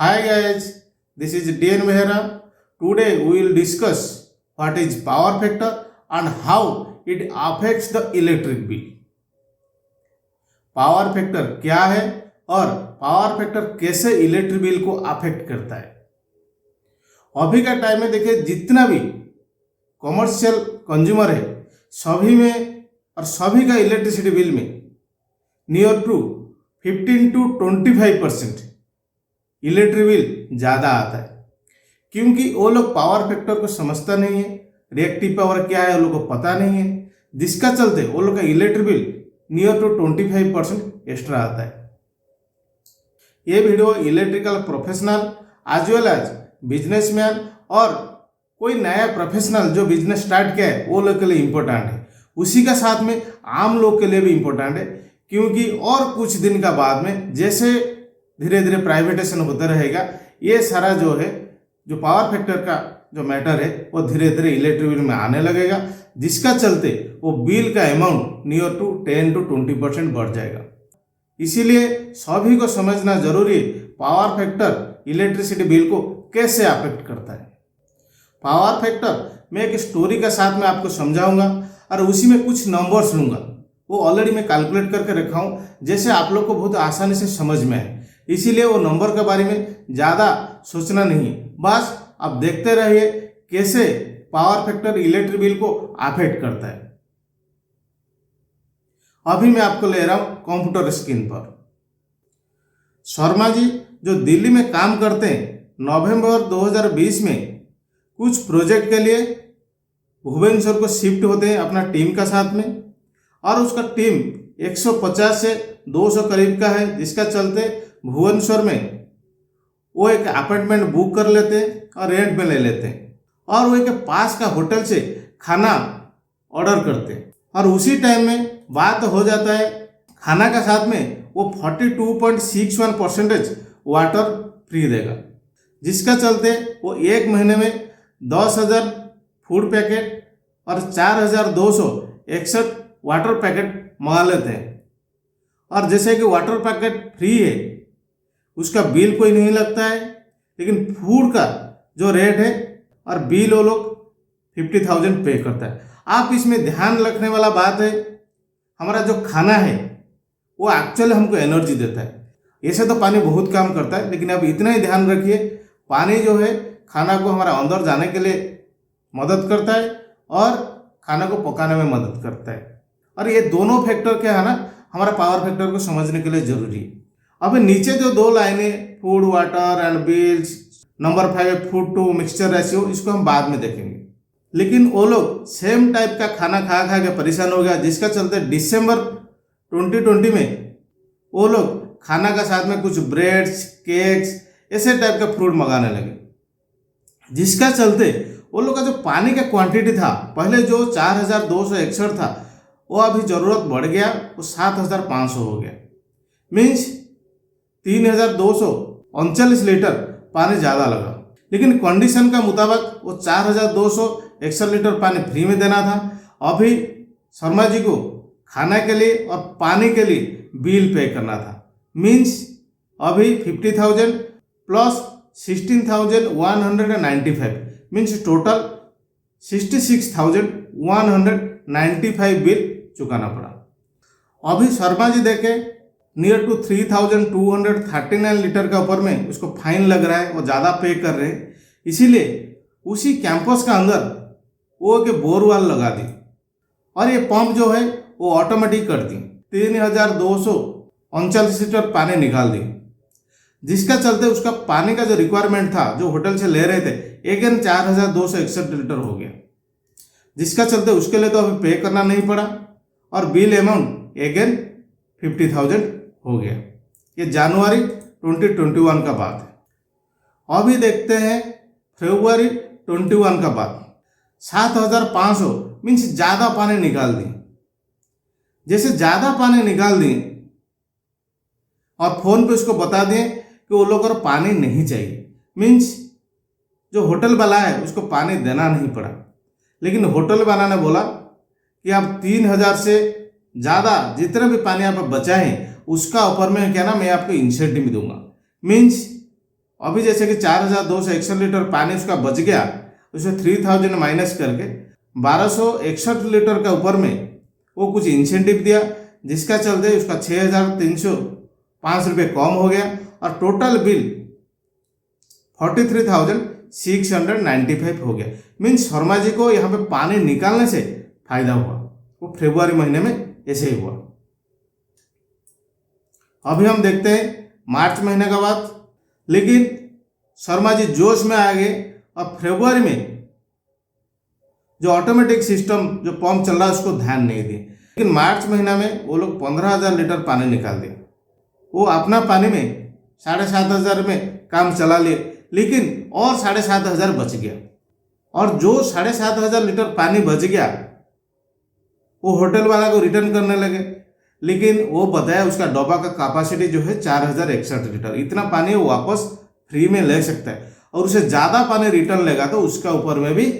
Hi guys, this is DN Mehra. Today we will discuss what is power factor and how it affects the electric bill. Power factor क्या है और power factor कैसे electric bill को affect करता है। अभी का time में देखिए जितना भी कमर्शियल कंज्यूमर है सभी में और सभी का इलेक्ट्रिसिटी बिल में near to 15 to 25% electric bill ज़्यादा आता है, क्योंकि वो लोग पावर फैक्टर को समझता नहीं है, रिएक्टिव पावर क्या है वो लोग को पता नहीं है, जिसका चलते वो लोग का electric bill near to 25% extra आता है। ये video electrical professional as well as businessman और कोई नया प्रोफेशनल जो बिजनेस स्टार्ट किया है वो लोग के लिए इम्पोर्टेंट है, उसी का साथ में आम लोग के लिए भी इम्पोर्टेंट है, क्योंकि और कुछ दिन का बाद में जैसे धीरे धीरे प्राइवेटाइजेशन होता रहेगा ये सारा जो है जो पावर फैक्टर का जो मैटर है वो धीरे धीरे इलेक्ट्रिक बिल में आने लगेगा, जिसका चलते वो बिल का अमाउंट नियर टू 10 to 20% बढ़ जाएगा। इसीलिए सभी को समझना जरूरी है पावर फैक्टर इलेक्ट्रिसिटी बिल को कैसे अफेक्ट करता है। पावर फैक्टर मैं एक स्टोरी का साथ में आपको समझाऊंगा और उसी में कुछ नंबर्स लूंगा, वो ऑलरेडी मैं कैलकुलेट करके रखा हूँ जैसे आप लोग को बहुत आसानी से समझ में आए, इसीलिए वो नंबर के बारे में ज़्यादा सोचना नहीं, बस आप देखते रहिए कैसे पावर फैक्टर इलेक्ट्रिक बिल को अफेक्ट करता है। अभी मैं आपको ले रहा हूं कंप्यूटर स्क्रीन पर। शर्मा जी जो दिल्ली में काम करते हैं नवंबर 2020 में कुछ प्रोजेक्ट के लिए भुवनेश्वर को शिफ्ट होते हैं अपना टीम का साथ में, और उसका टीम 150 से 200 करीब का है, जिसका चलते भुवनेश्वर में वो एक अपार्टमेंट बुक कर लेते हैं और रेंट पे ले लेते हैं और वो एक पास का होटल से खाना ऑर्डर करते हैं, और उसी टाइम में बात हो जाता है खाना का साथ में वो 42.61% वाटर फ्री देगा, जिसका चलते वो एक महीने में 10,000 फूड पैकेट और 4,261 वाटर पैकेट मंगा लेते हैं। और जैसे कि वाटर पैकेट फ्री है उसका बिल कोई नहीं लगता है, लेकिन फूड का जो रेट है और बिल वो लोग 50,000 पे करता है। आप इसमें ध्यान रखने वाला बात है हमारा जो खाना है वो एक्चुअली हमको एनर्जी देता है। ऐसे तो पानी बहुत काम करता है, लेकिन अब इतना ही ध्यान रखिए पानी जो है खाना को हमारा अंदर जाने के लिए मदद करता है और खाना को पकाने में मदद करता है, और ये दोनों फैक्टर क्या है ना हमारा पावर फैक्टर को समझने के लिए जरूरी है। अब नीचे जो दो लाइनें food water and bills, number 5 food to mixture ratio, इसको हम बाद में देखेंगे। लेकिन वो लोग सेम टाइप का खाना खा खा के परेशान हो गया, जिसका चलते दिसंबर 2020 में वो लोग खाना का साथ में कुछ ब्रेड्स केक्स ऐसे टाइप का फ्रूट मंगाने लगे, जिसका चलते वो लोग का जो पानी का क्वांटिटी था पहले जो 4,261 था वो अभी ज़रूरत बढ़ गया, वो 7,500 हो गया, मीन्स 3,239 लीटर पानी ज़्यादा लगा। लेकिन कंडीशन का मुताबिक वो 4,261 लीटर पानी फ्री में देना था। अभी शर्मा जी को खाना के लिए और पानी के लिए बिल पे करना था, मीन्स अभी 50,000 प्लस 16,195, मीन्स टोटल 66,195 बिल चुकाना पड़ा। अभी शर्मा जी देखे नियर टू 3,239 लीटर का ऊपर में उसको फाइन लग रहा है, वो ज़्यादा पे कर रहे हैं, इसीलिए उसी कैंपस का अंदर वो के बोरवेल लगा दी और ये पंप जो है वो ऑटोमेटिक कर दी, 3,239 लीटर पानी निकाल दी, जिसका चलते उसका पानी का जो रिक्वायरमेंट था जो होटल से ले रहे थे अगेन 4,261 लीटर हो गया, जिसका चलते उसके लिए तो अभी पे करना नहीं पड़ा और बिल अमाउंट अगेन 50,000 हो गया। ये जनवरी 2021 का बात है। अभी देखते हैं फरवरी 21 का बात, 7,500 मीन्स ज़्यादा पानी निकाल दी। जैसे ज़्यादा पानी निकाल दिए और फ़ोन पे उसको बता दिए कि वो लोग को पानी नहीं चाहिए, मीन्स जो होटल वाला है उसको पानी देना नहीं पड़ा, लेकिन होटल वाला ने बोला कि आप 3,000 से ज़्यादा जितना भी पानी आप बचाएं उसका ऊपर में क्या ना मैं आपको इंसेंटिव दूंगा, मीन्स अभी जैसे कि 4261 लीटर पानी उसका बच गया, उसे 3000 माइनस करके 1261 लीटर का ऊपर में वो कुछ इंसेंटिव दिया, जिसका चलते उसका 6305 रुपये कम हो गया और टोटल बिल 43,695 हो गया। मीन्स शर्मा जी को यहाँ पे पानी निकालने से फायदा हुआ। वो फरवरी महीने में ऐसे ही हुआ। अभी हम देखते हैं मार्च महीने का बात। लेकिन शर्मा जी जोश में आ गए और फरवरी में जो ऑटोमेटिक सिस्टम जो पंप चल रहा है उसको ध्यान नहीं दिए। लेकिन मार्च महीना में वो लोग 15,000 लीटर पानी निकाल दिए। वो अपना पानी में 7,500 में काम चला लिए, लेकिन और 7,500 बच गया। और जो 7,500 लीटर पानी बच गया वो होटल वाला को रिटर्न करने लगे। लेकिन वो बताया उसका डब्बा का कैपेसिटी जो है 4,061 लीटर, इतना पानी वो वापस फ्री में ले सकता है। और उसे ज़्यादा पानी रिटर्न लेगा तो उसका ऊपर में भी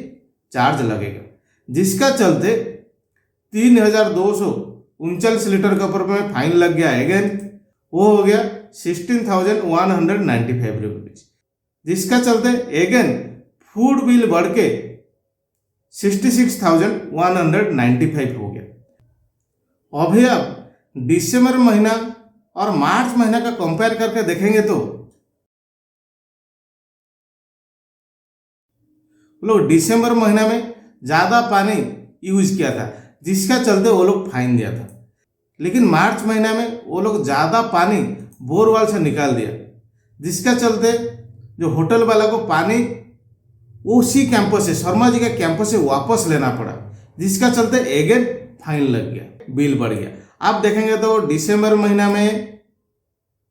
चार्ज लगेगा, जिसका चलते 3,239 लीटर के ऊपर में फाइन लग गया। अगेन वो हो गया 16,195 रुपीज, जिसका चलते अगेन फूड बिल बढ़ के 66,195 हो गया। अभी आप दिसंबर महीना और मार्च महीना का कंपेयर करके देखेंगे तो लोग दिसंबर महीना में ज़्यादा पानी यूज किया था, जिसका चलते वो लोग फाइन दिया था। लेकिन मार्च महीना में वो लोग ज़्यादा पानी बोरवेल से निकाल दिया, जिसका चलते जो होटल वाला को पानी उसी कैंपस से, शर्मा जी के कैंपस से वापस लेना पड़ा, जिसका चलते अगेन फाइन लग गया, बिल बढ़ गया। आप देखेंगे तो दिसंबर महीना में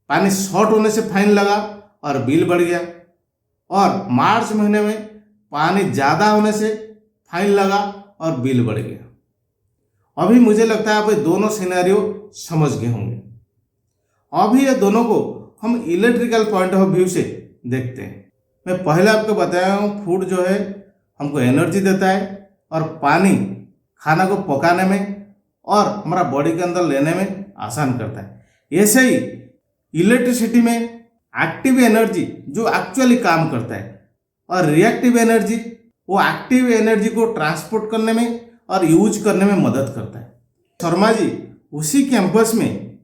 पानी शॉर्ट होने से फाइन लगा और बिल बढ़ गया, और मार्च महीने में पानी ज़्यादा होने से फाइन लगा और बिल बढ़ गया। अभी मुझे लगता है आप ये दोनों सिनेरियो समझ गए होंगे। अभी ये दोनों को हम इलेक्ट्रिकल पॉइंट ऑफ व्यू से देखते हैं। मैं पहले आपको बताया हूँ, फूड जो है हमको एनर्जी देता है और पानी खाना को पकाने में और हमारा बॉडी के अंदर लेने में आसान करता है। ऐसे ही इलेक्ट्रिसिटी में एक्टिव एनर्जी जो एक्चुअली काम करता है और रिएक्टिव एनर्जी वो एक्टिव एनर्जी को ट्रांसपोर्ट करने में और यूज करने में मदद करता है। शर्मा जी उसी कैंपस में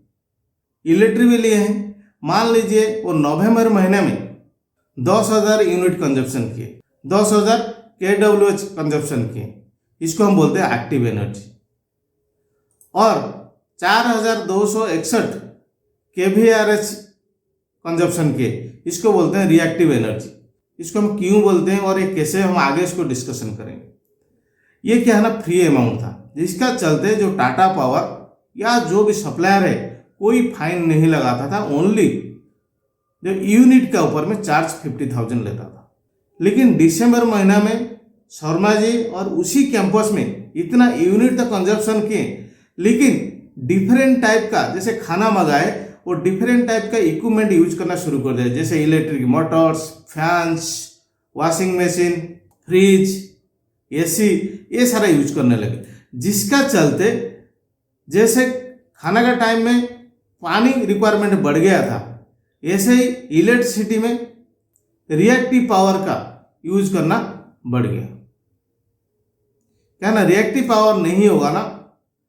इलेक्ट्रिक बिल लिए हैं। मान लीजिए वो नवंबर महीने में 10,000 यूनिट कंजप्शन किए, 10,000 kWh कंजप्शन किए, इसको हम बोलते हैं एक्टिव एनर्जी। और 4,261 kVAR कंजप्शन किए, इसको बोलते हैं रिएक्टिव एनर्जी। इसको हम क्यों बोलते हैं और ये कैसे, हम आगे इसको डिस्कशन करेंगे। ये क्या है ना, फ्री अमाउंट था, जिसका चलते जो टाटा पावर या जो भी सप्लायर है कोई फाइन नहीं लगाता था, ओनली जो यूनिट के ऊपर में चार्ज 50,000 लेता था। लेकिन दिसंबर महीना में शर्मा जी और उसी कैंपस में इतना यूनिट तक कंजप्शन किए, लेकिन डिफरेंट टाइप का, जैसे खाना मंगाए वो डिफरेंट टाइप का इक्विपमेंट यूज करना शुरू कर दिया, जैसे electric Motors, fans, washing machine, fridge, AC, ये सारा यूज करने लगे। जिसका चलते जैसे खाना का टाइम में पानी रिक्वायरमेंट बढ़ गया था, ऐसे ही इलेक्ट्रिसिटी में रिएक्टिव पावर का यूज करना बढ़ गया। क्या ना, रिएक्टिव पावर नहीं होगा ना,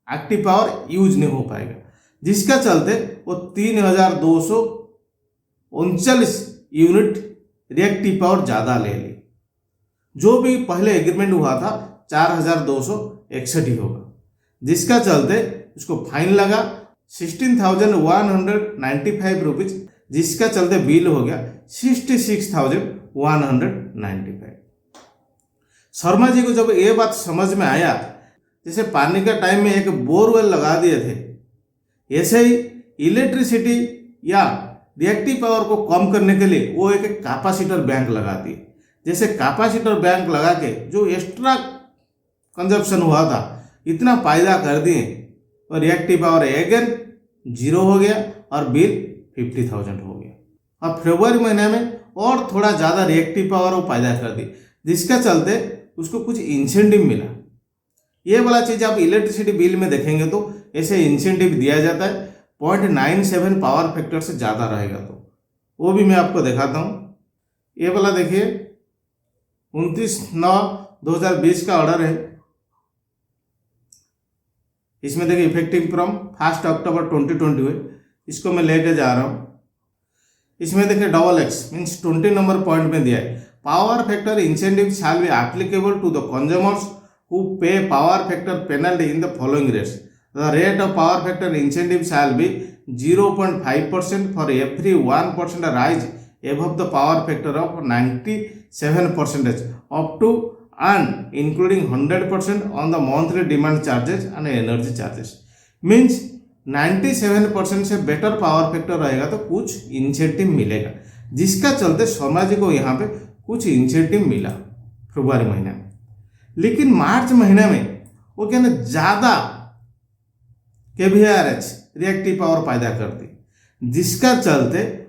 एक्टिव पावर यूज नहीं हो पाएगा, जिसका चलते वो 3,239 यूनिट रिएक्टिव पावर ज़्यादा ले ली। जो भी पहले एग्रीमेंट हुआ था 4,261 ही होगा, जिसका चलते उसको फाइन लगा 16,195 रुपीज, जिसका चलते बिल हो गया 66,195। शर्मा जी को जब ये बात समझ में आया, जैसे पानी का टाइम में एक बोरवेल लगा दिए थे, ऐसे ही इलेक्ट्रिसिटी या रिएक्टिव पावर को कम करने के लिए वो एक कैपेसिटर बैंक लगा दिए। जैसे कैपेसिटर बैंक लगा के जो एक्स्ट्रा कंजप्शन हुआ था इतना पैदा कर दिए, और रिएक्टिव पावर अगेन 0 हो गया और बिल 50,000 हो गया। और फरवरी महीने में और थोड़ा ज़्यादा रिएक्टिव पावर वो पैदा कर दी, जिसका चलते उसको कुछ इंसेंटिव मिला। ये वाला चीज़ आप इलेक्ट्रिसिटी बिल में देखेंगे तो ऐसे इंसेंटिव दिया जाता है, 0.97 पावर फैक्टर से ज़्यादा रहेगा तो वो भी मैं आपको दिखाता हूँ। ये वाला देखिए 29/9/2020 का ऑर्डर है। इसमें देखिए इफेक्टिव फ्रॉम 1 अक्टूबर 2020 हुए, इसको मैं लेके जा रहा हूँ। इसमें देखिए XX मीन्स 20 नंबर पॉइंट में दिया है, power factor incentive shall be applicable to the consumers who pay power factor penalty in the following rates. The rate of power factor incentive shall be 0.5% for every 1% rise above the power factor of 97% up to and including 100% on the monthly demand charges and energy charges। Means 97% से better power factor रहेगा तो कुछ incentive मिलेगा, जिसका चलते शर्मा जी को यहाँ पे कुछ इंसेंटिव मिला फरवरी महीने में। लेकिन मार्च महीने में वो क्या ना ज़्यादा KVRH रिएक्टिव पावर पैदा करती, जिसका चलते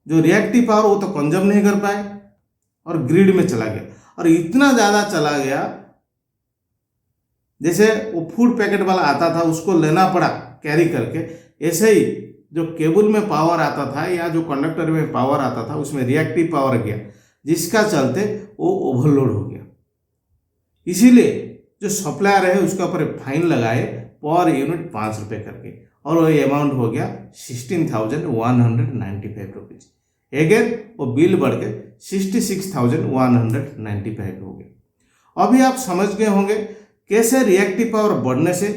जो रिएक्टिव पावर वो तो कंज्यूम नहीं कर पाए और ग्रिड में चला गया, और इतना ज़्यादा चला गया जैसे वो फूड पैकेट वाला आता था उसको लेना पड़ा कैरी करके, ऐसे ही जो केबल में पावर आता था या जो कंडक्टर में पावर आता था उसमें रिएक्टिव पावर गया, जिसका चलते वो ओवरलोड हो गया। इसीलिए जो सप्लायर है उसके ऊपर फाइन लगाए पर यूनिट 5 रुपये करके, और वो अमाउंट हो गया 16,195 रुपीज़। अगेन वो बिल बढ़ के 66,195 हो गया। अभी आप समझ गए होंगे कैसे रिएक्टिव पावर बढ़ने से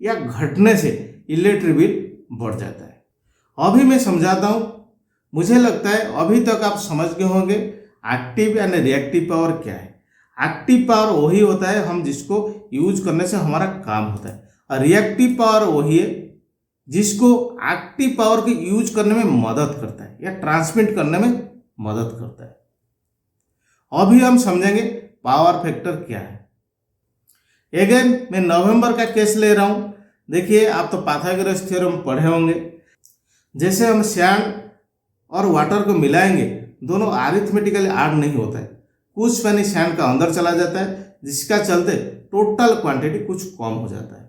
या घटने से इलेक्ट्रिक बिल बढ़ जाता है। अभी मैं समझाता हूँ। मुझे लगता है अभी तक आप समझ गए होंगे एक्टिव एंड रिएक्टिव पावर क्या है। एक्टिव पावर वही होता है हम जिसको यूज करने से हमारा काम होता है, और रिएक्टिव पावर वही है जिसको एक्टिव पावर के यूज करने में मदद करता है या ट्रांसमिट करने में मदद करता है। अभी हम समझेंगे पावर फैक्टर क्या है। अगेन मैं नवंबर का केस ले रहा हूं। देखिए आप तो पाइथागोरस थ्योरम पढ़े होंगे। जैसे हम सैंड और वाटर को मिलाएंगे, दोनों अरिथमेटिकली ऐड नहीं होता है, कुछ पानी सैंड का अंदर चला जाता है, जिसका चलते टोटल क्वांटिटी कुछ कम हो जाता है।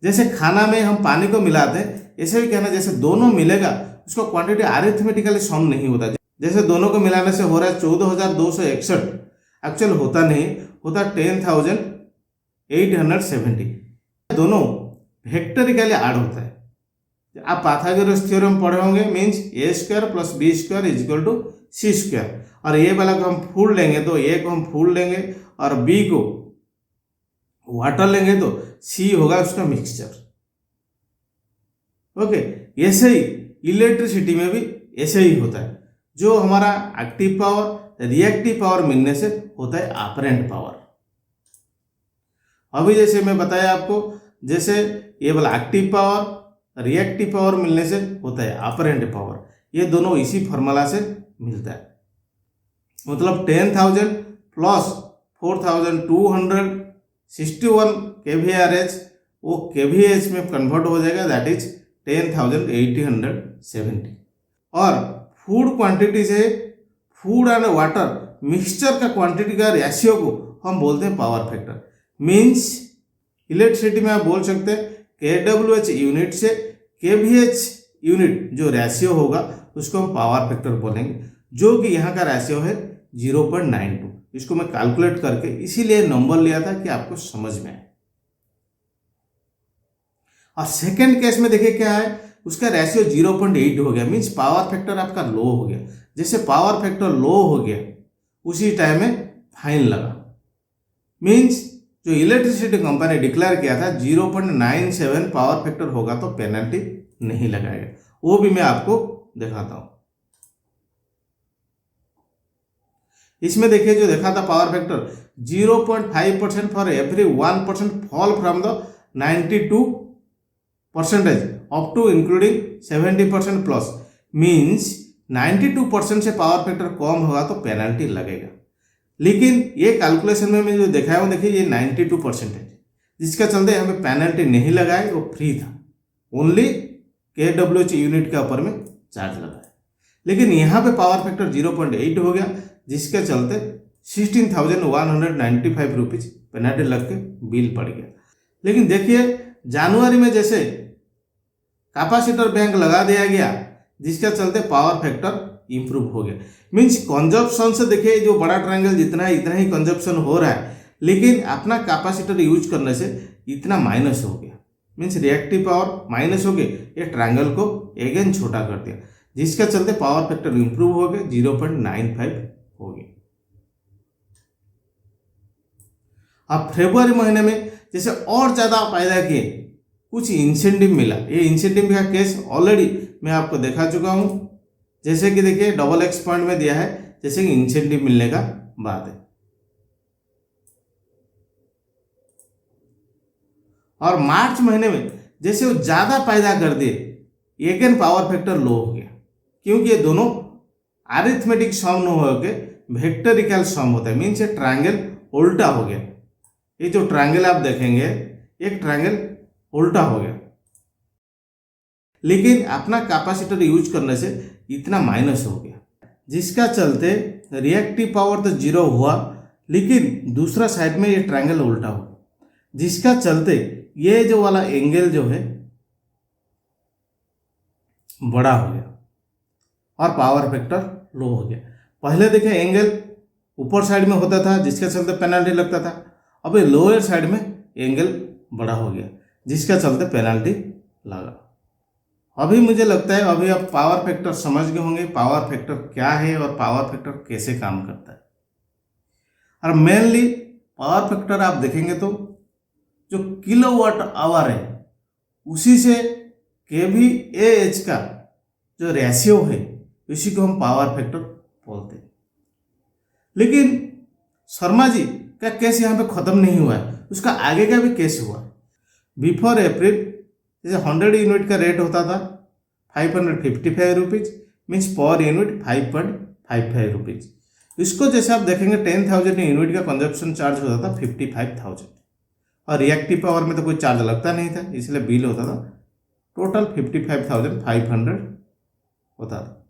जैसे खाना में हम पानी को मिलाते हैं, ऐसे भी कहना जैसे दोनों मिलेगा उसका क्वांटिटी अरिथमेटिकली सम नहीं होता। जैसे दोनों को मिलाने से हो रहा है 14,261, एक्चुअल होता नहीं, होता 10,870। दोनों वेक्टरिकली ऐड होता है। आप पाइथागोरस थ्योरम पढ़े होंगे, मीन्स A² + B² = C²। और ए वाला को हम फूल लेंगे तो ए को हम फूल लेंगे और बी को वाटर लेंगे तो सी होगा उसका मिक्सचर। ओके, ऐसे ही इलेक्ट्रिसिटी में भी ऐसे ही होता है। जो हमारा एक्टिव पावर रिएक्टिव पावर मिलने से होता है अपरेंट पावर। अभी जैसे मैं बताया आपको, जैसे ये वाला एक्टिव पावर रिएक्टिव पावर मिलने से होता है अपरेंट पावर। ये दोनों इसी फॉर्मूला से मिलता है। मतलब 10,000 + 4,261 kVAH वो kVAH में कन्वर्ट हो जाएगा, दैट इज 10,870। और फूड क्वांटिटी से फूड एंड वाटर मिक्सचर का क्वांटिटी का रेशियो को हम बोलते हैं पावर फैक्टर। मीन्स इलेक्ट्रिसिटी में आप बोल सकते हैं kWh यूनिट से kVH यूनिट जो रेशियो होगा उसको हम पावर फैक्टर बोलेंगे, जो कि यहाँ का रेशियो है 0.92। इसको मैं कैलकुलेट करके इसीलिए नंबर लिया था कि आपको समझ में आए। और सेकंड केस में देखिए क्या है, उसका रेशियो 0.8 हो गया, मीन्स पावर फैक्टर आपका लो हो गया। जैसे पावर फैक्टर लो हो गया उसी टाइम में फाइन लगा। मीन्स जो इलेक्ट्रिसिटी कंपनी डिक्लेयर किया था 0.97 पावर फैक्टर होगा तो पेनल्टी नहीं लगाएगा। वो भी मैं आपको दिखाता हूँ। इसमें देखिए जो देखा था power factor 0.5% for every 1% fall from the 92% up to including 70% plus. Means 92% से पावर फैक्टर कम होगा तो पेनल्टी लगेगा। लेकिन ये कैलकुलेशन में मैं जो दिखाया हूँ, देखिए ये 92% है, जिसका चलते यहाँ पे पेनल्टी नहीं लगाए, वो फ्री था। ओनली kWh यूनिट के ऊपर में चार्ज लगा है। लेकिन यहाँ पे पावर फैक्टर 0.8 हो गया, जिसके चलते 16,195 रुपीज पेनल्टी लग के बिल पड़ गया। लेकिन देखिए जनवरी में जैसे कैपेसिटर बैंक लगा दिया गया, जिसके चलते पावर फैक्टर इम्प्रूव हो गया। मीन्स कंजप्शन से देखिए जो बड़ा ट्रायंगल जितना है इतना ही कंजप्शन हो रहा है, लेकिन अपना कैपेसिटर यूज करने से इतना माइनस हो गया। मीन्स रिएक्टिव पावर माइनस हो गया, ये ट्रायंगल को अगेन छोटा कर दिया, जिसका चलते पावर फैक्टर इंप्रूव हो गया, 0.95 हो गया। अब फरवरी महीने में जैसे और ज़्यादा फायदा किए, कुछ इंसेंटिव मिला। ये इंसेंटिव का केस ऑलरेडी मैं आपको दिखा चुका हूँ। जैसे कि देखिए XX पॉइंट में दिया है, जैसे कि इंसेंटिव मिलने का बात है। और मार्च महीने में जैसे वो ज़्यादा पैदा कर दिए, अगेन पावर फैक्टर लो हो गया, क्योंकि ये दोनों अरिथमेटिक सम न हो के वेक्टरिकल सम होता है। मीन्स ये ट्रायंगल उल्टा हो गया। ये जो ट्रायंगल आप देखेंगे, एक ट्रायंगल उल्टा हो गया, लेकिन अपना कैपेसिटर यूज करने से इतना माइनस हो गया, जिसका चलते रिएक्टिव पावर तो 0 हुआ, लेकिन दूसरा साइड में ये ट्रायंगल उल्टा हुआ, जिसका चलते ये जो वाला एंगल जो है बड़ा हो गया और पावर फैक्टर लो हो गया। पहले देखें एंगल ऊपर साइड में होता था, जिसके चलते पेनल्टी लगता था। अब ये लोअर साइड में एंगल बड़ा हो गया, जिसका चलते पेनल्टी लगा। अभी मुझे लगता है अभी आप पावर फैक्टर समझ गए होंगे, पावर फैक्टर क्या है और पावर फैक्टर कैसे काम करता है। और मेनली पावर फैक्टर आप देखेंगे तो जो किलोवाट आवर है, उसी से kVAH का जो रेशियो है, उसी को हम पावर फैक्टर बोलते हैं। लेकिन शर्मा जी का केस यहाँ पे ख़त्म नहीं हुआ है, उसका आगे का भी केस हुआ है। बिफोर अप्रैल जैसे 100 यूनिट का रेट होता था 555 rupees, means per unit 5.55 rupees. इसको जैसे आप देखेंगे 10,000 यूनिट का कंजप्शन चार्ज होता था 55,000, और रिएक्टिव पावर में तो कोई चार्ज लगता नहीं था, इसलिए बिल होता था टोटल 55,500 होता था।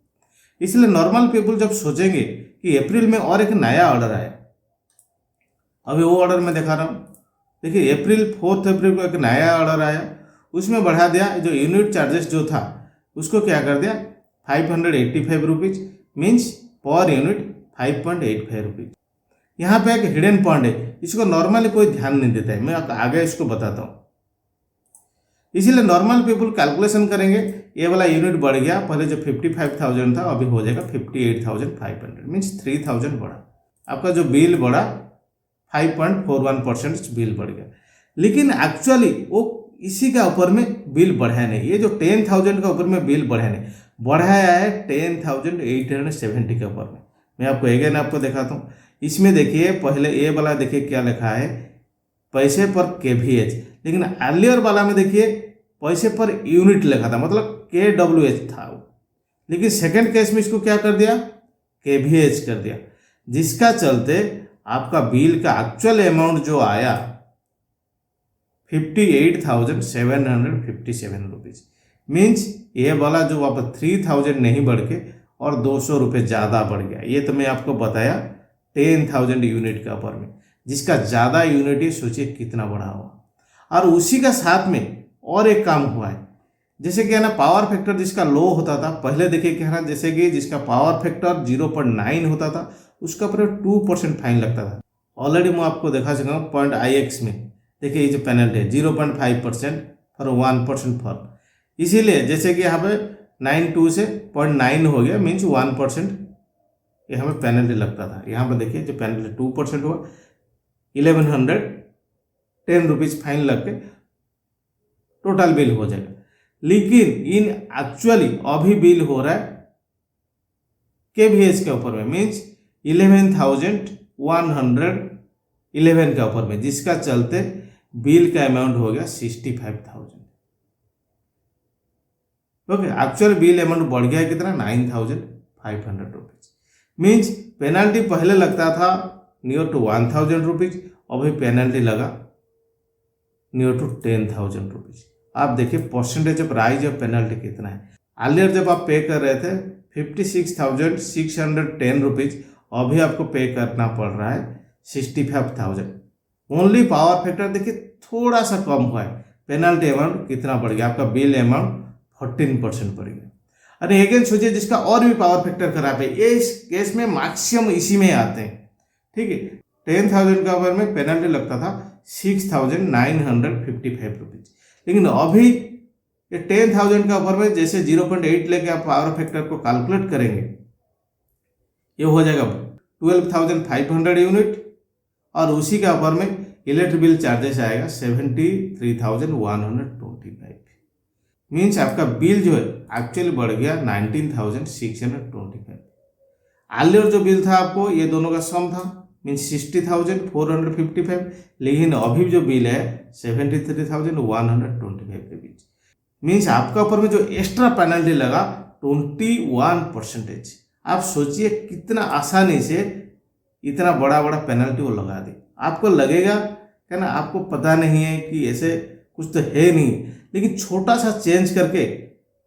इसलिए नॉर्मल पीपल जब सोचेंगे कि अप्रैल में और एक नया ऑर्डर आया, अभी वो ऑर्डर मैं दिखा रहा हूँ। देखिए 4 अप्रैल को एक नया ऑर्डर आया, उसमें बढ़ा दिया जो यूनिट चार्जेस जो था उसको क्या कर दिया 585 rupees, means per unit 5.85 rupees. यहाँ पे एक हिडन पॉइंट है, इसको नॉर्मली कोई ध्यान नहीं देता है, मैं आगे इसको बताता हूँ। इसीलिए नॉर्मल पीपल कैलकुलेशन करेंगे, ये वाला यूनिट बढ़ गया, पहले जो 55,000 था अभी हो जाएगा 58,500, मीन्स 3,000 बढ़ा। आपका जो बिल बढ़ा 5.41% बिल बढ़ गया, लेकिन एक्चुअली वो इसी का ऊपर में बिल बढ़ा नहीं। ये जो 10,000 का ऊपर में बिल बढ़ा नहीं, बढ़ाया है 10,870 के ऊपर में। मैं आपको अगेन आपको दिखाता हूँ। इसमें देखिए पहले ए वाला देखिए क्या लिखा है, पैसे पर kVH, लेकिन अर्लियर वाला में देखिए पैसे पर यूनिट लिखा था, मतलब kWh था वो, लेकिन सेकंड केस में इसको क्या कर दिया kVH कर दिया, जिसका चलते आपका बिल का एक्चुअल अमाउंट जो आया 58,757 रुपीज़। मीन्स ये वाला जो वापस 3,000 नहीं बढ़ के और 200 रुपये ज़्यादा बढ़ गया। ये तो मैं आपको बताया 10,000 यूनिट का ऊपर में, जिसका ज़्यादा यूनिट ही सोचिए कितना बड़ा हुआ। और उसी का साथ में और एक काम हुआ है, जैसे कि है ना पावर फैक्टर जिसका लो होता था, पहले देखिए क्या है ना, जैसे कि जिसका पावर फैक्टर 0.9 होता था उसका पर 2% फाइन लगता था। ऑलरेडी मैं आपको दिखा चुका हूँ पॉइंट IX में। देखिए ये जो पेनल्टी है 0.5% फॉर 1% फॉर, इसीलिए जैसे कि यहाँ पे 92 से 0.9 हो गया, मीन्स 1% यहाँ पे पेनल्टी लगता था। यहाँ पे देखिए जो पेनल्टी 2% हुआ, 1110 रुपीज़ फाइन लग के टोटल बिल हो जाएगा। लेकिन इन एक्चुअली अभी बिल हो रहा है kVH के ऊपर में, मीन्स 11,111 के ऊपर में, जिसका चलते बिल का अमाउंट हो गया 65,000। ओके, एक्चुअल बिल अमाउंट बढ़ गया कितना 9,500 रुपीज़। मीन्स पेनल्टी पहले लगता था नियर टू 1,000 रुपीज़, अभी पेनल्टी लगा नियर टू 10,000 रुपीज़। आप देखिए percentage of rise of penalty कितना है। अर्लियर जब आप पे कर रहे थे 56,610 रुपीज़, अभी आपको पे करना पड़ रहा है 65,000। ओनली पावर फैक्टर देखिए थोड़ा सा कम हुआ है, पेनल्टी अमाउंट कितना बढ़ गया, आपका बिल अमाउंट 14% बढ़ गया। और अगेन सोचिए जिसका और भी पावर फैक्टर खराब है, ये इस केस में मैक्सिमम इसी में आते हैं। ठीक है, 10,000 का ऊपर में पेनल्टी लगता था 6,955 रुपीज, लेकिन अभी ये 10,000 का ऊपर में जैसे 0.8 लेके आप पावर फैक्टर को कैलकुलेट करेंगे, ये हो जाएगा 12,500 यूनिट, और उसी के ऊपर में इलेक्ट्रिक बिल चार्जेस आएगा 73,125। मीन्स आपका बिल जो है एक्चुअली बढ़ गया 19,625। अर्लियर जो बिल था आपको, ये दोनों का सम था, मीन्स 60,455, लेकिन अभी जो बिल है 73,125 के बीच। मीन्स आपका ऊपर में जो एक्स्ट्रा पेनल्टी लगा 21%। आप सोचिए कितना आसानी से इतना बड़ा बड़ा पेनल्टी वो लगा दे। आपको लगेगा क्या ना, आपको पता नहीं है कि ऐसे कुछ तो है नहीं, लेकिन छोटा सा चेंज करके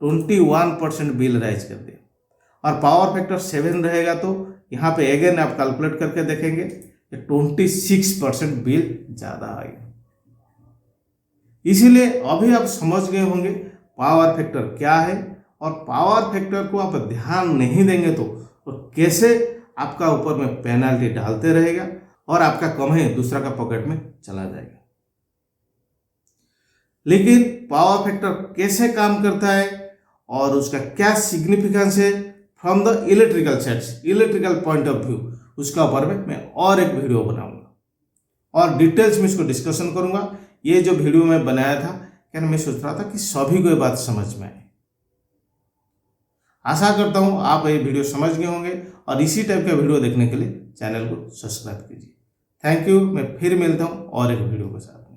21% बिल राइज कर दिया। और पावर फैक्टर 7 रहेगा तो यहाँ पे अगेन आप कैलकुलेट करके देखेंगे कि 26% बिल ज़्यादा आएगा। इसीलिए अभी आप समझ गए होंगे पावर फैक्टर क्या है, और पावर फैक्टर को आप ध्यान नहीं देंगे तो कैसे आपका ऊपर में पेनल्टी डालते रहेगा और आपका कमाई दूसरा का पॉकेट में चला जाएगा। लेकिन पावर फैक्टर कैसे काम करता है और उसका क्या सिग्निफिकेंस है from the electrical sets, electrical point of view, उसका ऊपर में मैं और एक वीडियो बनाऊंगा और डिटेल्स में इसको डिस्कशन करूंगा। ये जो वीडियो मैं बनाया था, क्या मैं सोच रहा था कि सभी को ये बात समझ में आए। आशा करता हूं आप ये वीडियो समझ गए होंगे, और इसी टाइप का वीडियो देखने के लिए चैनल को सब्सक्राइब कीजिए। Thank you. मैं फिर मिलता हूं और एक वीडियो के साथ।